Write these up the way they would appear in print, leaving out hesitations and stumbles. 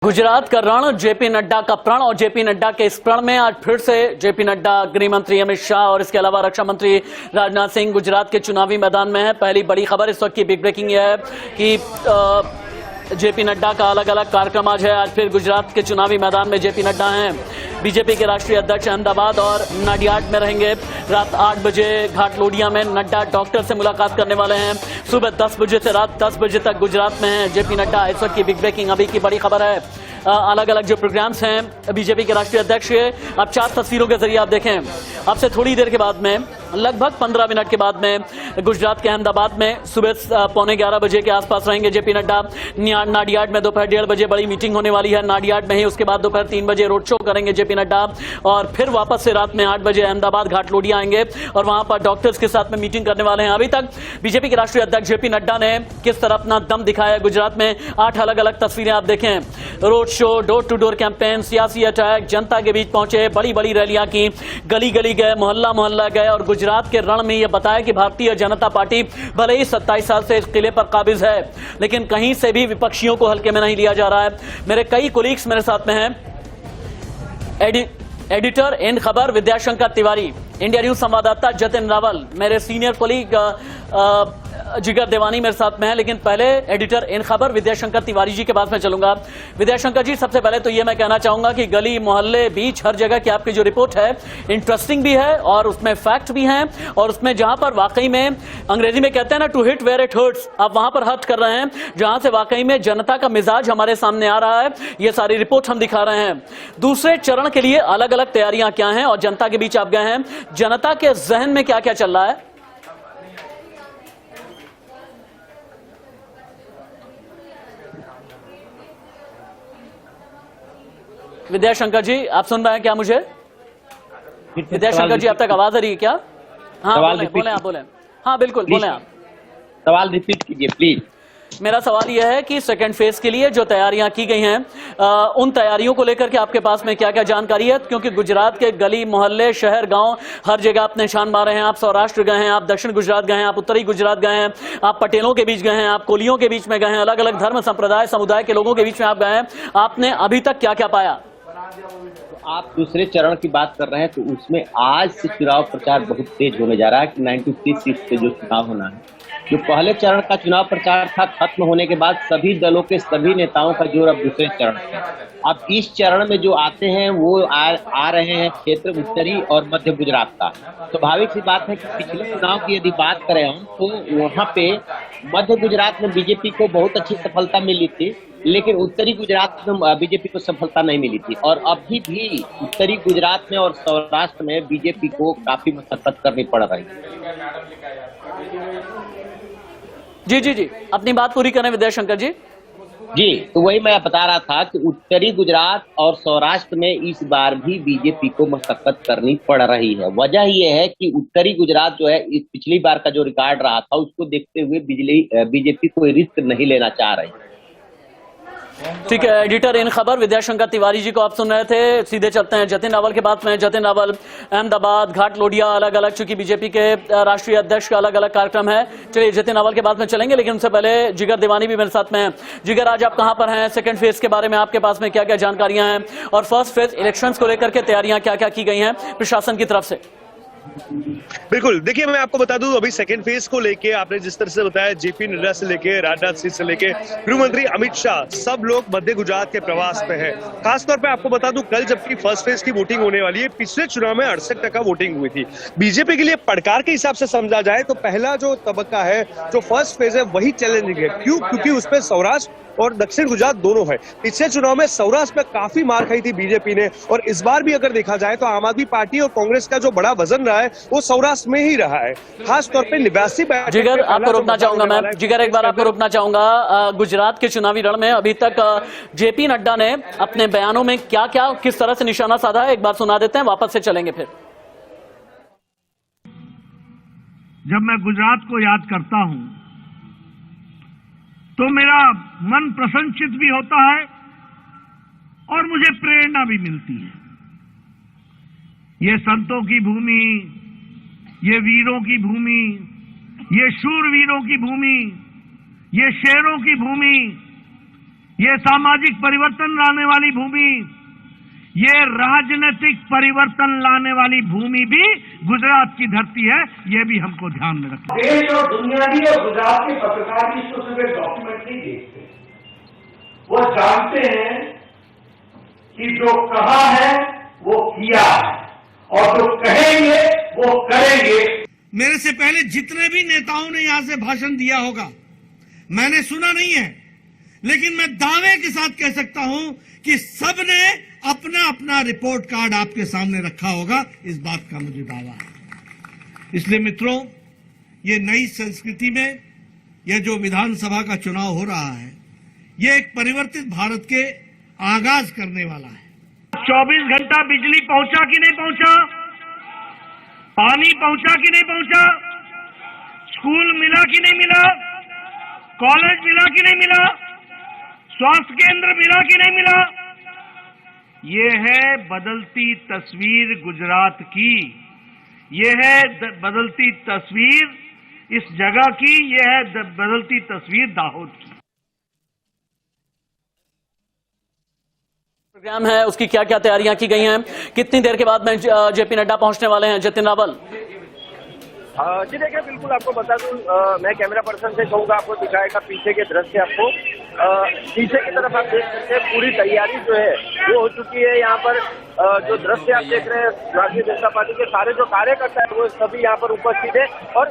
गुजरात का रण, जेपी नड्डा का प्रण और जेपी नड्डा के इस प्रण में आज फिर से जेपी नड्डा, गृह मंत्री अमित शाह और इसके अलावा रक्षा मंत्री राजनाथ सिंह गुजरात के चुनावी मैदान में है। पहली बड़ी खबर इस वक्त की बिग ब्रेकिंग यह है कि जेपी नड्डा का अलग अलग कार्यक्रम आज है। आज फिर गुजरात के चुनावी मैदान में जेपी नड्डा हैं। बीजेपी के राष्ट्रीय अध्यक्ष अहमदाबाद और नाडियाड में रहेंगे। रात 8 बजे घाटलोडिया में नड्डा डॉक्टर से मुलाकात करने वाले हैं। सुबह 10 बजे से रात 10 बजे तक गुजरात में हैं जेपी नड्डा। इस वक्त की बिग ब्रेकिंग अभी की बड़ी खबर है। अलग अलग जो प्रोग्राम्स हैं बीजेपी के राष्ट्रीय अध्यक्ष के, अब 4 तस्वीरों के जरिए आप देखें। अब से थोड़ी देर के बाद में, लगभग 15 मिनट के बाद में गुजरात के अहमदाबाद में सुबह 11:15 बजे के आसपास रहेंगे जेपी नड्डा। नाडियाड में दोपहर 1:30 बजे बड़ी मीटिंग होने वाली है नाडियाड में ही। उसके बाद दोपहर 3 बजे रोड शो करेंगे जेपी नड्डा और फिर वापस से रात में 8 बजे अहमदाबाद घाटलोडिया आएंगे और वहां पर डॉक्टर्स के साथ में मीटिंग करने वाले हैं। अभी तक बीजेपी के राष्ट्रीय अध्यक्ष जेपी नड्डा ने किस तरह अपना दम दिखाया है गुजरात में, 8 अलग अलग तस्वीरें आप देखें। Road show, door to door campaign, सियासी अटैक, जनता के बीच पहुंचे, बड़ी बड़ी रैलियां की, गली गली गए, मोहल्ला मोहल्ला गए और गुजरात के रण में यह बताया कि भारतीय जनता पार्टी भले ही 27 साल से इस किले पर काबिज है, लेकिन कहीं से भी विपक्षियों को हल्के में नहीं लिया जा रहा है। मेरे कई कोलीग्स मेरे साथ में हैं। एडिटर इन खबर विद्याशंकर तिवारी, इंडिया न्यूज संवाददाता जतिन रावल, मेरे सीनियर कोलीग जिगर देवानी मेरे साथ में है। लेकिन पहले एडिटर इन खबर विद्याशंकर तिवारी जी के पास में चलूंगा। विद्याशंकर जी, सबसे पहले तो ये मैं कहना चाहूंगा कि गली मोहल्ले बीच हर जगह की आपकी जो रिपोर्ट है इंटरेस्टिंग भी है और उसमें फैक्ट भी हैं और उसमें जहां पर वाकई में अंग्रेजी में कहते हैं ना to hit where it hurts, आप वहां पर हर्ट कर रहे हैं जहां से वाकई में जनता का मिजाज हमारे सामने आ रहा है। ये सारी रिपोर्ट हम दिखा रहे हैं। दूसरे चरण के लिए अलग अलग तैयारियां क्या हैं और जनता के बीच आप गए हैं, जनता के जहन में क्या क्या चल रहा है? विद्याशंकर जी, आप सुन रहे हैं क्या मुझे? विद्याशंकर जी, अब तक आवाज आ रही है क्या? हाँ बोले आप बोले। हाँ बिल्कुल बोले आप। सवाल रिपीट कीजिए प्लीज। मेरा सवाल यह है कि सेकंड फेज के लिए जो तैयारियां की गई हैं, उन तैयारियों को लेकर के आपके पास में क्या क्या जानकारी है? क्योंकि गुजरात के गली मोहल्ले, शहर, गांव, हर जगह आप निशान मारे हैं। आप सौराष्ट्र गए हैं, आप दक्षिण गुजरात गए हैं, आप उत्तरी गुजरात गए हैं, आप पटेलों के बीच गए हैं, आप कोलियों के बीच में गए हैं, अलग अलग धर्म संप्रदाय समुदाय के लोगों के बीच में आप गए हैं। आपने अभी तक क्या क्या पाया? तो आप दूसरे चरण की बात कर रहे हैं, तो उसमें आज से चुनाव प्रचार बहुत तेज होने जा रहा है कि 93 सीट से जो चुनाव होना है। जो पहले चरण का चुनाव प्रचार था, खत्म होने के बाद सभी दलों के सभी नेताओं का जोर अब दूसरे चरण में। अब इस चरण में जो आते हैं वो आ रहे हैं क्षेत्र उत्तरी और मध्य गुजरात का। स्वाभाविक सी बात है कि पिछले चुनाव की यदि बात करें हम, तो वहाँ पे मध्य गुजरात में बीजेपी को बहुत अच्छी सफलता मिली थी, लेकिन उत्तरी गुजरात में बीजेपी को सफलता नहीं मिली थी। और अभी भी उत्तरी गुजरात में और सौराष्ट्र में बीजेपी को काफी मशक्कत करनी पड़ रही है। जी, अपनी बात पूरी करें विद्याशंकर जी। जी, तो वही मैं बता रहा था कि उत्तरी गुजरात और सौराष्ट्र में इस बार भी बीजेपी को मशक्कत करनी पड़ रही है। वजह यह है कि उत्तरी गुजरात जो है, इस पिछली बार का जो रिकॉर्ड रहा था उसको देखते हुए बीजेपी कोई रिस्क नहीं लेना चाह रही। ठीक है, एडिटर इन खबर विद्याशंकर तिवारी जी को आप सुन रहे थे। सीधे चलते हैं जतिन रावल के बात में। जतिन रावल, अहमदाबाद, घाटलोडिया, अलग अलग, चूंकि बीजेपी के राष्ट्रीय अध्यक्ष का अलग अलग कार्यक्रम है। चलिए जतिन रावल के बात में चलेंगे, लेकिन उससे पहले जिगर देवानी भी मेरे साथ में है। जिगर, आज आप कहां पर हैं? सेकंड फेज के बारे में आपके पास में क्या क्या जानकारियां हैं और फर्स्ट फेज इलेक्शंस को लेकर के तैयारियां क्या क्या की गई हैं प्रशासन की तरफ से? बिल्कुल, देखिए मैं आपको बता दूं, अभी सेकंड फेज को लेके आपने जिस तरह से बताया, जेपी नड्डा से लेके राजनाथ सिंह से लेके गृह मंत्री अमित शाह, सब लोग मध्य गुजरात के प्रवास पे हैं। खासतौर पे आपको बता दूं, कल जबकि फर्स्ट फेज की वोटिंग होने वाली है, पिछले चुनाव में 68% वोटिंग हुई थी। बीजेपी के लिए पड़कार के हिसाब से समझा जाए तो पहला जो तबक्का है, जो फर्स्ट फेज है, वही चैलेंजिंग है। क्यों? क्योंकि उसपे सौराष्ट्र और दक्षिण गुजरात दोनों है। पिछले चुनाव में सौराष्ट्र में काफी मार खाई थी बीजेपी ने, और इस बार भी अगर देखा जाए तो आम आदमी पार्टी और कांग्रेस का जो बड़ा वजन रहा है वो सौराष्ट्र में ही रहा है। खास तौर पे 89। जिगर, आपको रोकना चाहूंगा मैं। जिगर, एक बार आपको रोकना चाहूंगा। गुजरात के चुनावी रण में अभी तक जेपी नड्डा ने अपने बयानों में क्या क्या, किस तरह से निशाना साधा है, एक बार सुना देते हैं, वापस से चलेंगे फिर। जब मैं गुजरात को याद करता हूं तो मेरा मन प्रसन्नचित भी होता है और मुझे प्रेरणा भी मिलती है। ये संतों की भूमि, ये वीरों की भूमि, ये शूरवीरों की भूमि, ये शेरों की भूमि, ये सामाजिक परिवर्तन लाने वाली भूमि, ये राजनीतिक परिवर्तन लाने वाली भूमि भी गुजरात की धरती है, ये भी हमको ध्यान में रखना। देश और दुनिया भी और गुजरात के पत्रकार भी इसको सिर्फ डॉक्यूमेंट नहीं देखते, वो जानते हैं कि जो कहा है वो किया है और जो कहेंगे वो करेंगे। मेरे से पहले जितने भी नेताओं ने यहां से भाषण दिया होगा, मैंने सुना नहीं है, लेकिन मैं दावे के साथ कह सकता हूं कि सबने अपना अपना रिपोर्ट कार्ड आपके सामने रखा होगा, इस बात का मुझे दावा है। इसलिए मित्रों, ये नई संस्कृति में यह जो विधानसभा का चुनाव हो रहा है, ये एक परिवर्तित भारत के आगाज करने वाला है। 24 घंटा बिजली पहुंचा कि नहीं पहुंचा, पानी पहुंचा कि नहीं पहुंचा, स्कूल मिला कि नहीं मिला, कॉलेज मिला कि नहीं मिला, स्वास्थ्य केंद्र मिला कि नहीं मिला। ये है बदलती तस्वीर गुजरात की, ये है बदलती तस्वीर इस जगह की, ये है बदलती तस्वीर दाहोद की। प्रोग्राम है, उसकी क्या क्या तैयारियां की गई हैं, कितनी देर के बाद में जेपी नड्डा पहुंचने वाले हैं? जतिन रावल। जी देखिए, बिल्कुल आपको बता दूं, मैं कैमरा पर्सन से कहूंगा आपको दिखाएगा पीछे के दृश्य। आपको पीछे की तरफ आप देख सकते हैं पूरी तैयारी जो है वो हो चुकी है। यहाँ पर जो दृश्य आप देख रहे हैं, भारतीय जनता पार्टी के सारे जो कार्यकर्ता है वो सभी यहाँ पर उपस्थित है। और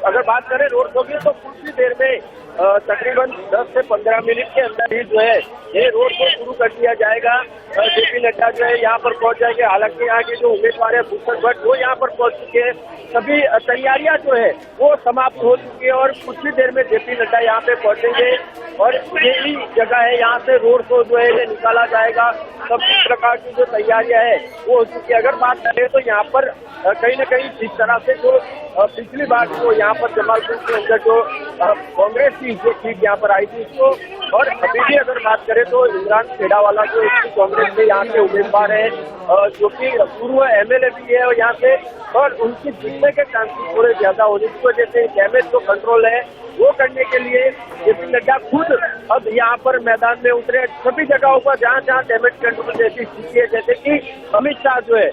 अगर बात करें रोड शो की, तो कुछ ही देर में तकरीबन 10 से 15 मिनट के अंदर ही जो है ये रोड शो शुरू कर दिया जाएगा। जेपी नड्डा जो है यहाँ पर पहुंच जाएंगे। हालांकि यहाँ के जो उम्मीदवार है भूषण भट्ट, वो यहाँ पर पहुंच चुके हैं। सभी तैयारियां जो है वो समाप्त हो चुकी है और कुछ ही देर में जेपी नड्डा यहाँ पे पहुंचेंगे और यही जगह है, यहाँ से रोड शो जो है निकाला जाएगा। सभी प्रकार की जो तैयारियां है वो हो चुकी है। अगर बात करें तो यहाँ पर कहीं न कहीं जिस तरह से जो पिछली बार जो यहाँ पर जमालपुर के अंदर जो कांग्रेस की जो सीट यहाँ पर आई थी उसको, और अभी भी अगर बात करें तो इमरान खेड़ावाला जो कांग्रेस के यहाँ के उम्मीदवार है, जो कि पूर्व एमएलए भी है और यहाँ से, और उनकी जीतने के चांसेस थोड़े ज्यादा होने की वजह से डैमेज जो कंट्रोल है वो करने के लिए जेपी नड्डा खुद अब यहाँ पर मैदान में उतरे। सभी जगहों पर जहाँ जहाँ डैमेज कंट्रोल जैसी स्थिति है, जैसे कि अमित शाह जो है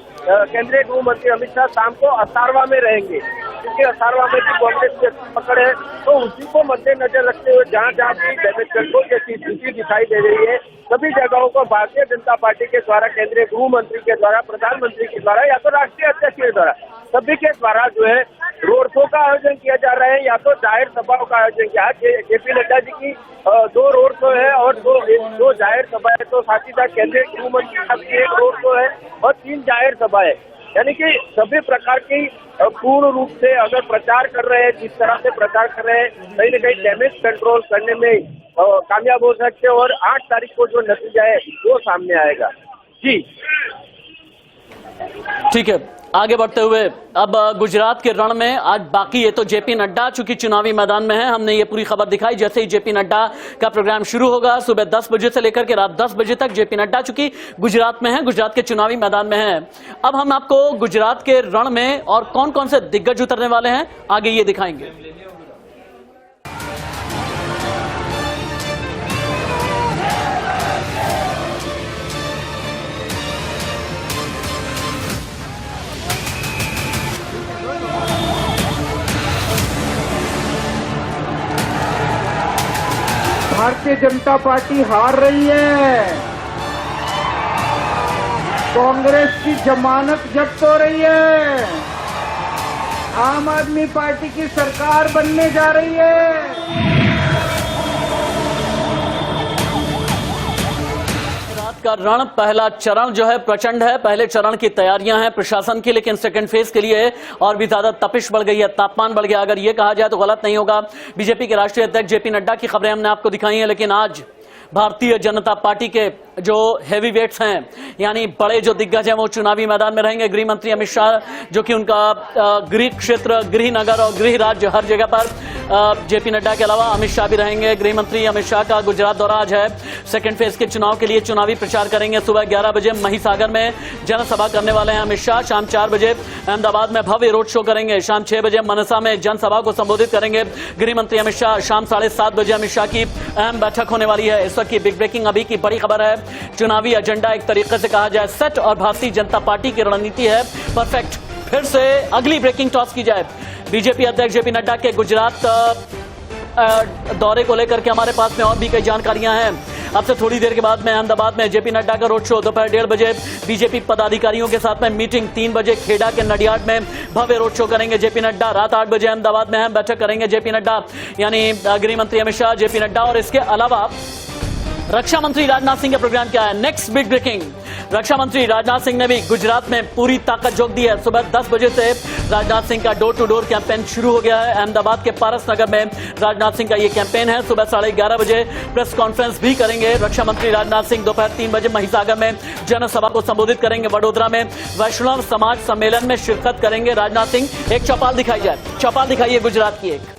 केंद्रीय गृह मंत्री अमित शाह शाम को असारवा में रहेंगे, क्योंकि असारवा में भी कांग्रेस की पकड़ है, तो उसी को मद्देनजर रखते हुए जहाँ जहाँ भी डैमेज कंट्रोल जैसी स्थिति दिखाई दे रही है, सभी जगहों को भारतीय जनता पार्टी के द्वारा, केंद्रीय गृह मंत्री के द्वारा, प्रधानमंत्री के द्वारा या तो राष्ट्रीय अध्यक्ष के द्वारा, सभी के द्वारा जो है रोड शो का आयोजन किया जा रहा है या तो जाहिर सभाओं का आयोजन किया। जेपी नड्डा जी की 2 रोड शो है और दो जाहिर सभा है, तो साथ ही साथ केंद्रीय गृह मंत्री साहब की 1 रोड शो है और 3 जाहिर सभा है। यानी कि सभी प्रकार की पूर्ण रूप से अगर प्रचार कर रहे हैं, जिस तरह से प्रचार कर रहे हैं, कहीं न कहीं डैमेज कंट्रोल करने में कामयाब हो सकते हैं और 8 तारीख को जो नतीजा है वो सामने आएगा। जी ठीक है, आगे बढ़ते हुए अब गुजरात के रण में आज बाकी है तो जेपी नड्डा चूंकि चुनावी मैदान में है, हमने ये पूरी खबर दिखाई। जैसे ही जेपी नड्डा का प्रोग्राम शुरू होगा सुबह 10 बजे से लेकर के रात 10 बजे तक जेपी नड्डा चूंकि गुजरात में है, गुजरात के चुनावी मैदान में है। अब हम आपको गुजरात के रण में और कौन कौन से दिग्गज उतरने वाले हैं आगे ये दिखाएंगे। भारतीय जनता पार्टी हार रही है, कांग्रेस की जमानत जब्त हो रही है, आम आदमी पार्टी की सरकार बनने जा रही है। का रण पहला चरण जो है प्रचंड है। पहले चरण की तैयारियां हैं प्रशासन की, लेकिन सेकंड फेज के लिए और भी ज्यादा तपिश बढ़ गई है, तापमान बढ़ गया। अगर यह कहा जाए तो गलत नहीं होगा। बीजेपी के राष्ट्रीय अध्यक्ष जेपी नड्डा की खबरें हमने आपको दिखाई हैं, लेकिन आज भारतीय जनता पार्टी के जो हैवी वेट्स हैं, यानी बड़े जो दिग्गज हैं, वो चुनावी मैदान में रहेंगे। गृह मंत्री अमित शाह जो कि उनका गृह क्षेत्र, गृह नगर और गृह राज्य हर जगह पर जेपी नड्डा के अलावा अमित शाह भी रहेंगे। गृह मंत्री अमित शाह का गुजरात दौरा आज है। सेकंड फेज के चुनाव के लिए चुनावी प्रचार करेंगे। सुबह 11 बजे महिसागर में जनसभा करने वाले हैं अमित शाह। शाम 4 बजे अहमदाबाद में भव्य रोड शो करेंगे। शाम 6 बजे मनसा में जनसभा को संबोधित करेंगे गृह मंत्री अमित शाह। शाम 7:30 बजे अमित शाह की अहम बैठक होने वाली है। इस वक्त की बिग ब्रेकिंग अभी की बड़ी खबर है। चुनावी एजेंडा एक तरीके से कहा जाए सेट और भारतीय जनता पार्टी की रणनीति है परफेक्ट। फिर से अगली ब्रेकिंग टॉस की जाए। बीजेपी अध्यक्ष जेपी नड्डा के गुजरात दौरे को लेकर के हमारे पास में और भी कई जानकारियां हैं। अब से थोड़ी देर के बाद में अहमदाबाद में जेपी नड्डा का रोड शो। दोपहर 1:30 बजे बीजेपी पदाधिकारियों के साथ में मीटिंग। 3 बजे खेड़ा के नडियाड में भव्य रोड शो करेंगे जेपी नड्डा। रात 8 बजे अहमदाबाद में अहम बैठक करेंगे जेपी नड्डा, यानी गृह मंत्री अमित शाह, जेपी नड्डा। और इसके अलावा रक्षा मंत्री राजनाथ सिंह का प्रोग्राम क्या है? Next big breaking. रक्षा मंत्री राजनाथ सिंह ने भी गुजरात में पूरी ताकत झोंक दी है। सुबह 10 बजे से राजनाथ सिंह का डोर टू डोर कैंपेन शुरू हो गया है। अहमदाबाद के पारस नगर में राजनाथ सिंह का ये कैंपेन है। सुबह 11:30 बजे प्रेस कॉन्फ्रेंस भी करेंगे रक्षा मंत्री राजनाथ सिंह। दोपहर 3 बजे महिसागर में जनसभा को संबोधित करेंगे। वडोदरा में वैष्णव समाज सम्मेलन में शिरकत करेंगे राजनाथ सिंह। एक चौपाल दिखाई जाए, चौपाल दिखाइए गुजरात की एक।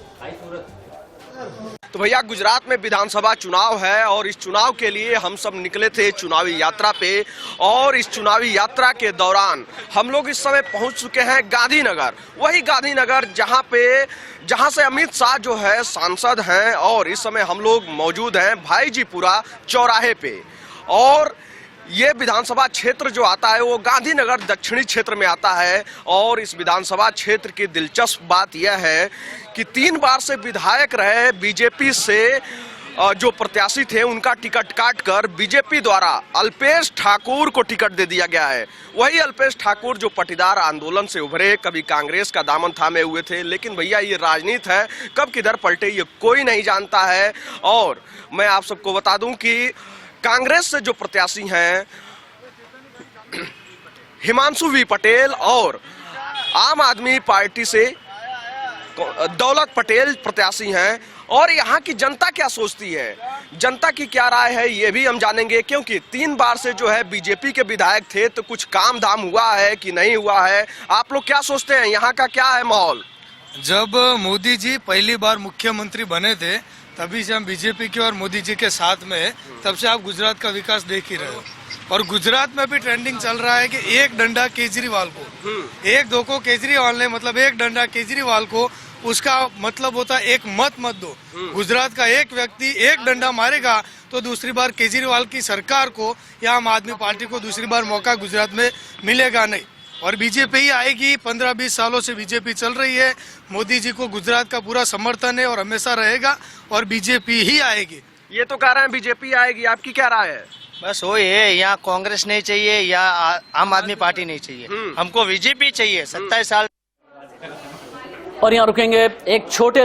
तो भैया गुजरात में विधानसभा चुनाव है और इस चुनाव के लिए हम सब निकले थे चुनावी यात्रा पे। और इस चुनावी यात्रा के दौरान हम लोग इस समय पहुंच चुके हैं गांधीनगर। वही गांधीनगर जहां से अमित शाह जो है सांसद हैं। और इस समय हम लोग मौजूद हैं भाईजीपुरा चौराहे पे। और ये विधानसभा क्षेत्र जो आता है वो गांधीनगर दक्षिणी क्षेत्र में आता है। और इस विधानसभा क्षेत्र की दिलचस्प बात यह है कि 3 बार से विधायक रहे बीजेपी से जो प्रत्याशी थे उनका टिकट काटकर बीजेपी द्वारा अल्पेश ठाकुर को टिकट दे दिया गया है। वही अल्पेश ठाकुर जो पटीदार आंदोलन से उभरे, कभी कांग्रेस का दामन थामे हुए थे। लेकिन भैया ये राजनीति है, कब किधर पलटे ये कोई नहीं जानता है। और मैं आप सबको बता दूं कि कांग्रेस से जो प्रत्याशी हैं हिमांशु वी पटेल और आम आदमी पार्टी से दौलत पटेल प्रत्याशी हैं। और यहाँ की जनता क्या सोचती है, जनता की क्या राय है, ये भी हम जानेंगे। क्योंकि 3 बार से जो है बीजेपी के विधायक थे, तो कुछ काम धाम हुआ है कि नहीं हुआ है, आप लोग क्या सोचते हैं, यहाँ का क्या है माहौल? जब मोदी जी पहली बार मुख्यमंत्री बने थे तभी से हम बीजेपी के और मोदी जी के साथ में, तब से आप गुजरात का विकास देख ही रहे हो। और गुजरात में भी ट्रेंडिंग चल रहा है कि एक डंडा केजरीवाल को, एक दो को केजरीवाल ने, मतलब एक डंडा केजरीवाल को, उसका मतलब होता है एक मत दो। गुजरात का एक व्यक्ति एक डंडा मारेगा तो दूसरी बार केजरीवाल की सरकार को या आम आदमी पार्टी को दूसरी बार मौका गुजरात में मिलेगा नहीं। और बीजेपी ही आएगी। 15-20 सालों से बीजेपी चल रही है। मोदी जी को गुजरात का पूरा समर्थन है और हमेशा रहेगा और बीजेपी ही आएगी। ये तो कह रहे हैं बीजेपी आएगी, आपकी क्या राय है? बस वही है, यहाँ कांग्रेस नहीं चाहिए या आम आदमी पार्टी नहीं चाहिए, हमको बीजेपी चाहिए। 27 साल। और यहाँ रुकेंगे एक छोटे